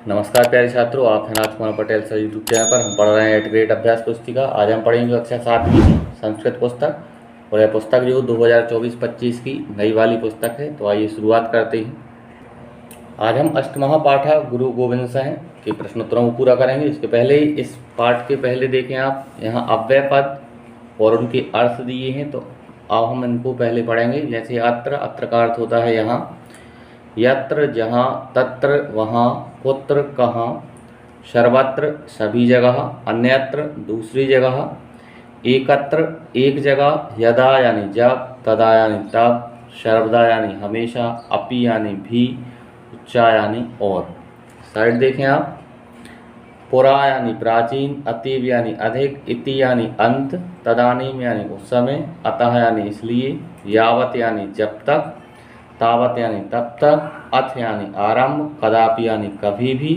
नमस्कार प्यारे छात्रों, आप हैं Rajkumar Patel sir YouTube channel पर। हम पढ़ रहे हैं 8th ग्रेड अभ्यास पुस्तिका। आज हम पढ़ेंगे कक्षा 7वीं की संस्कृत पुस्तक और यह पुस्तक जो 2024-25 की नई वाली पुस्तक है। तो आइए शुरुआत करते हैं। आज हम अष्टमः पाठ गुरु गोविंद सिंह के प्रश्नोत्तरों को पूरा करेंगे। इसके पहले इस पाठ के पहले देखें आप, यहाँ अव्यय पद और उनके अर्थ दिए हैं, तो अब हम इनको पहले पढ़ेंगे। जैसे अत्र, अत्र का अर्थ होता है यहाँ, यत्र जहाँ, तत्र वहाँ, पुत्र कहाँ, सर्वत्र सभी जगह, अन्यत्र दूसरी जगह, एकत्र एक जगह, यदा यानी जब, तदा यानी तब, सर्वदा यानी हमेशा, अपि यानी भी, उच्चा यानी और। साइड देखें आप, पुरा यानी प्राचीन, अतीव यानी अधिक, इति यानी अंत, तदानीम यानी उस समय, अतः यानी इसलिए, यावत यानी जब तक, तावत यानी तब तक, अथ यानी आरंभ, कदापि यानी कभी भी,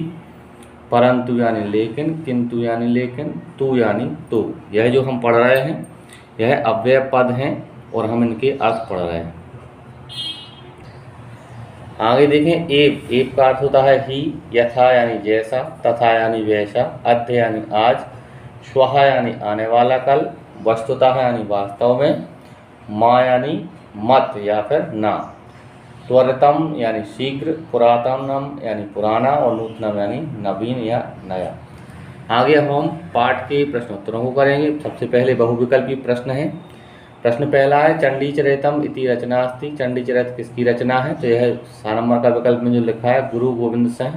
परंतु यानी लेकिन, किंतु यानी लेकिन, तू यानी तो। यह जो हम पढ़ रहे हैं यह अव्यय पद हैं और हम इनके अर्थ पढ़ रहे हैं। आगे देखें, एव का अर्थ होता है ही, यथा यानी जैसा, तथा यानी वैसा, अद्य यानी आज, श्वः यानी आने वाला कल, वस्तुतः यानी वास्तव में, मा यानी मत या फिर ना, त्वरितम यानी शीघ्र, पुरातनम यानी पुराना और नूतनम यानी नवीन या नया। आगे हम पाठ के प्रश्नोत्तरों को करेंगे। सबसे पहले बहुविकल्पी प्रश्न है। प्रश्न पहला है, चंडीचरितम इति रचना अस्ति। चंडीचरित किसकी रचना है? तो यह 7 नंबर का विकल्प में जो लिखा है, गुरु गोविंद सिंह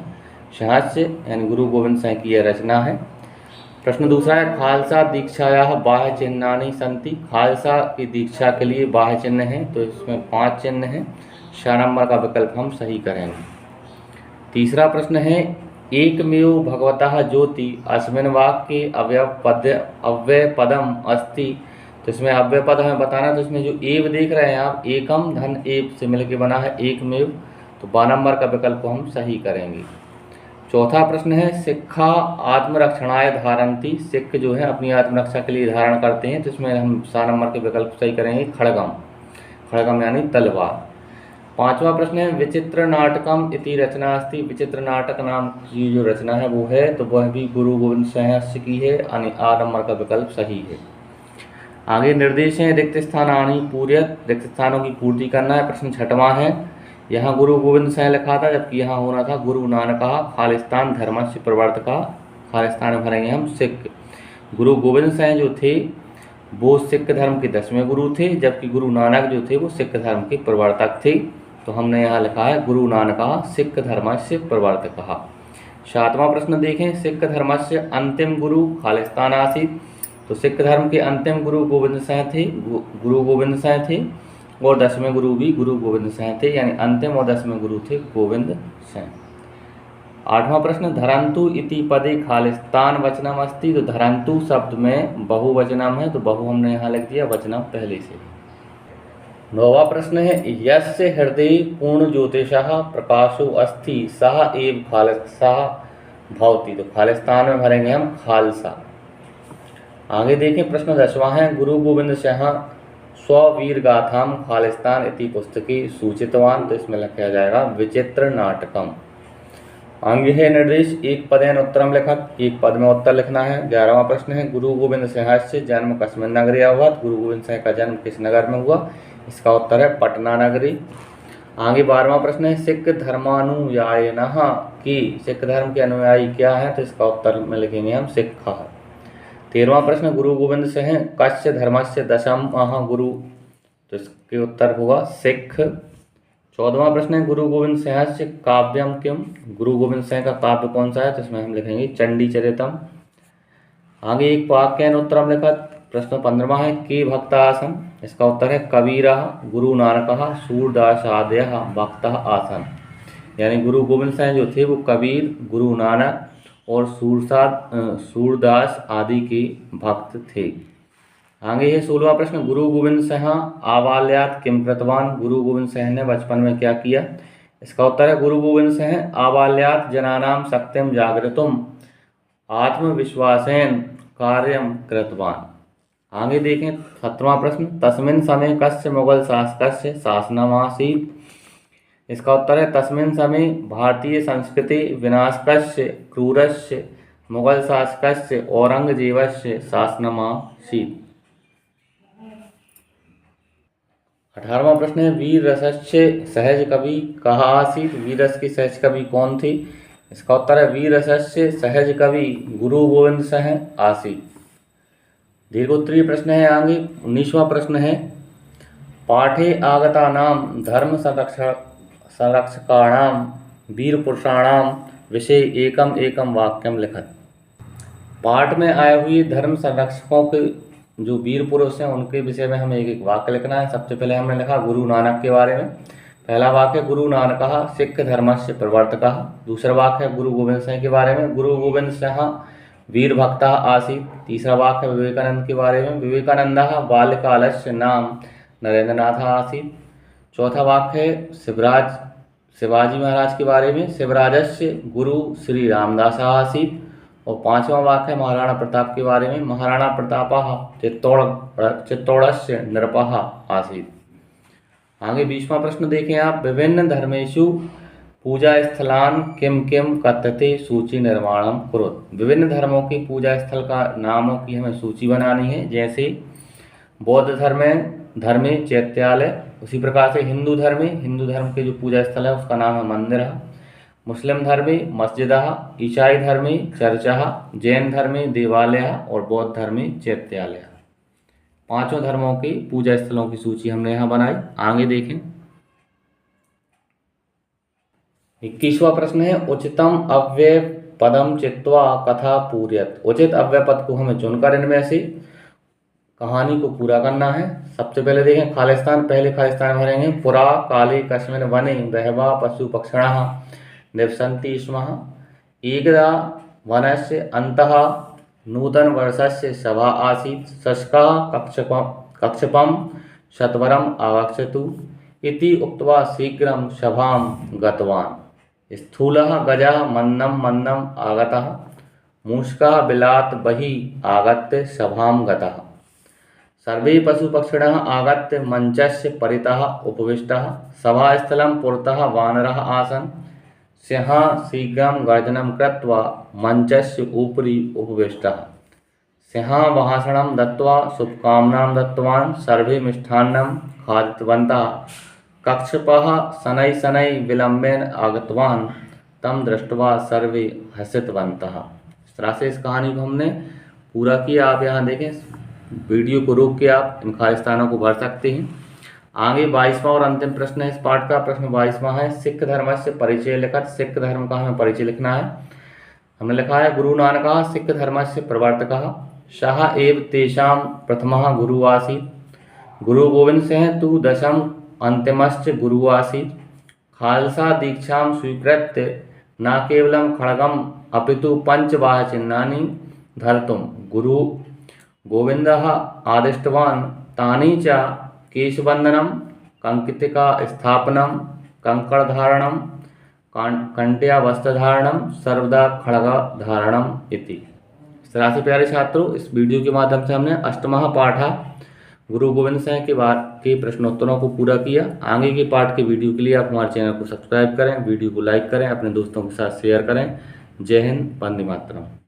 साहस्य यानी गुरु गोविंद सिंह की यह रचना है। प्रश्न दूसरा है, खालसा दीक्षाया बाह्य चिन्हानि सन्ति। खालसा की दीक्षा के लिए बाह्य चिन्ह हैं, तो इसमें 5 चिन्ह हैं। 6 नंबर का विकल्प हम सही करेंगे। तीसरा प्रश्न है, एकमेव भगवतः ज्योति अस्मिन् वाक्ये अव्यय पदम अस्ति। तो इसमें अव्यय पद हमें बताना, तो इसमें जो एव देख रहे हैं आप, एकम धन एव से मिलकर बना है एकमेव, तो 12 नंबर का विकल्प हम सही करेंगे। चौथा प्रश्न है, सिक्खा आत्मरक्षणाय धारंती। सिख जो है अपनी आत्मरक्षा के लिए धारण करते हैं, तो इसमें हम 7 नंबर के विकल्प सही करेंगे खड़गम। खड़गम यानी तलवार। 5वां प्रश्न है, विचित्र नाटकम इति रचना अस्ति। विचित्र नाटक नाम की जो रचना है वो है, तो वह भी गुरु गोविंद साहस्य की है, यानी 8 नंबर का विकल्प सही है। आगे निर्देश है, रिक्त स्थानानि पूर्यत। रिक्त स्थानों की पूर्ति करना है। प्रश्न 6वां है, यहाँ गुरु गोविंद सिंह लिखा था, जबकि यहाँ होना था गुरु नानक खालिस्तान धर्मस्य प्रवर्तका। खालिस्तान में भरेंगे हम सिख। गुरु गोविंद सिंह जो थे वो सिख धर्म के 10वें गुरु थे, जबकि गुरु नानक जो थे वो सिख धर्म के प्रवर्तक थे। तो हमने यहाँ लिखा है गुरु नानक सिख धर्मस्य प्रवर्तक। 7वां प्रश्न देखें, सिख धर्मस्य अंतिम गुरु खालिस्तान आसीत। तो सिख धर्म के अंतिम गुरु गोविंद सिंह थे, गुरु गोविंद सिंह थे, और 10वें गुरु भी गुरु गोविंद सिंह थे, यानी अंतिम और 10वें गुरु थे गोविंद सिंह। 8वां प्रश्न, धरंतु इति पदे खालिस्तान वचनम अस्ति। तो धरंतु शब्द में बहुवचनम है, तो बहु हमने यहाँ लिख दिया, वचनम पहले से। 9वां प्रश्न है, यस्य हृदय पूर्ण ज्योतिषः प्रकाशो अस्ति सः एव खालसा भवति। तो खालिस्तान में भरेंगे हम खालसा। आगे देखें, प्रश्न 10वां है, गुरु गोविंद सिंह स्ववीर गाथाम खालिस्तान इति पुस्तके सूचितवान। तो इसमें लिखा जाएगा विचित्र नाटकम। आगे है निर्देश, एक पदेन उत्तरम लिखत। एक पद में उत्तर लिखना है। 11वां प्रश्न है, गुरु गोविंद सिंह से जन्म कस्मिन् नगरे अभवत्। गुरु गोविंद सिंह का जन्म किस नगर में हुआ? इसका उत्तर है पटना नगरी। आगे 12वां प्रश्न है, सिख धर्मानुयायिनः की। सिख धर्म के अनुयायी क्या है? तो इसका उत्तर में लिखेंगे हम सिक्खः। 13वां प्रश्न, गुरु गोविंद सिंह कस्य धर्मस्य दशमः गुरु। तो इसके उत्तर होगा सिख। 14वां प्रश्न है, गुरु गोविंद सिंह से काव्यम किम। गुरु गोविंद सिंह का काव्य कौन सा है? तो इसमें हम लिखेंगे चंडीचरितम। आगे एक वाक्य उत्तरम लिखत। प्रश्न 15वां है, के भक्त आसन। इसका उत्तर है कबीरा गुरु नानक सूरदास आदय भक्त आसन। यानी गुरु गोविंद सिंह जो थे वो कबीर, गुरु नानक और सूरदास आदि के भक्त थे। आगे है 16वां प्रश्न, गुरु गोविंद सिंह आबाल्यात किम कृतवान। गुरु गोविंद सिंह ने बचपन में क्या किया? इसका उत्तर है गुरु गोविंद सिंह आबाल्यात जनानाम शक्तिम जागृतुम आत्मविश्वासेन कार्यम कृतवान। आगे देखें 17वां प्रश्न, तस्मिन् समय कस्य मुगल शासकस्य शासनमासीत्। इसका उत्तर है तस्मिन् समय भारतीय संस्कृति विनाशकस्य क्रूरस्य मुगल शासकस्य औरंगजेबस्य शासनमासीत्। 18वां प्रश्न है वीर रसस्य सहज कवि कः आसीत्। वीर रस की सहज कवि कौन थे। इसका उत्तर है वीर रसस्य सहज कवि गुरु गोविंद सिंह आसीत्। दीर्घोत्तरीय प्रश्न है आगे 19वां प्रश्न है पाठे आगतानां धर्म संरक्षकाणां वीर पुरुषाणां विषय एकम एकम वाक्यम लिखत। पाठ में आए हुए धर्म संरक्षकों के जो वीर पुरुष हैं उनके विषय में हमें एक एक वाक्य लिखना है। सबसे पहले हमने लिखा गुरु नानक के बारे में। पहला वाक्य गुरु नानकः सिख धर्मस्य प्रवर्तकः। दूसरा वाक्य गुरु गोविंद सिंह के बारे में गुरु गोविंद सिंह वीर भक्तः आसीत्। तीसरा वाक्य विवेकानंद के बारे में विवेकानंदः बाल्यकालस्य नाम नरेंद्रनाथ आसीत्। चौथा वाक्य शिवाजी महाराज के बारे में शिवराजस्य गुरु श्री रामदास आसीत्। और पांचवां वाक्य महाराणा प्रताप के बारे में महाराणा प्रतापः चित्तौड़स्य नृपः आसीत्। आगे 20वां प्रश्न देखें आप विभिन्न धर्मेषु पूजा स्थलान किम किम कथ्यते सूची निर्माणम कुरुत। विभिन्न धर्मों की पूजा स्थल का नामों की हमें सूची बनानी है। जैसे बौद्ध धर्मे चैत्यालय, उसी प्रकार से हिंदू धर्म के जो पूजा स्थल है उसका नाम है मंदिर। मुस्लिम धर्मे मस्जिद, ईसाई धर्मे चर्चा, जैन धर्मे देवालय और बौद्ध धर्मे चैत्यालय। पांचों धर्मों के पूजा स्थलों की सूची हमने यहाँ बनाई। आगे देखें 21वां प्रश्न है उचितम अव्यय पदम चित्वा कथा पूर्यत। उचित अव्यय पद को हमें चुनकर इनमें से कहानी को पूरा करना है। सबसे पहले देखें खालिस्तान, पहले खालिस्तान भरेंगे पुरा काले कस्मिन् वने बहवः पशु पक्षिणः निवसन्ति स्म। एकदा वनस्य अन्तः नूतनवर्षस्य सभा आसीत्। शशकः कक्षपं शतवरम् आगच्छतु इति उक्त्वा शीघ्रं सभां गतवान्। स्थूलः गजः मन्दं आगतः। मूषकः बिलात् बहिः आगत्य सभां गतः। सर्वे पशुपक्षिणः आगत्य मञ्चस्य परितः उपविष्टाः। सभास्थलं पुरतः वानराः आसन्। सिंहः शीघ्रं गर्जनं कृत्वा मञ्चस्य उपरि उपविष्टः। सिंहः भाषणं दत्त्वा शुभकामनां दत्तवान्। सर्वे मिष्टान्नं खादितवन्तः। कक्षपः शनैः विलम्बेन आगतवान्। तं दृष्ट्वा सर्वे हसितवन्तः। इस तरह से इस कहानी को हमने पूरा किया। आप यहाँ देखें वीडियो को रोक के आप इन खालिस्तानों को भर सकते हैं। आगे 22वां और अंतिम प्रश्न है इस पाठ का। प्रश्न 22वां है सिख धर्म से परिचय लिखत। सिख धर्म का हमें परिचय लिखना है। हमने लिखा है गुरु नानकः सिख धर्म से प्रवर्तकः। सः एव तेषां प्रथमः गुरु आसीत्। गुरु गोविंद सिंह तु दशम अंतिमश्च गुरु आसीत्। खालसा दीक्षां स्वीकृत्य न केवलं खड्गम् अपितु पंचबाहचिह्नानि धर्तुं गुरु गोविंदः आदिष्टवान्। तानि च केशवन्दनं, कंकितिका स्थापनं, कंकणधारणं, कंट्या वस्त्रधारणं, सर्वदा खड्गधारणम् इति। इस तरह से प्यारे छात्रों इस वीडियो के माध्यम से हमने अष्टमः पाठ गुरु गोविंद सिंह के प्रश्नोत्तरों को पूरा किया। आगे के पाठ के वीडियो के लिए आप हमारे चैनल को सब्सक्राइब करें, वीडियो को लाइक करें, अपने दोस्तों के साथ शेयर करें। जय हिंद, वंदे मातरम।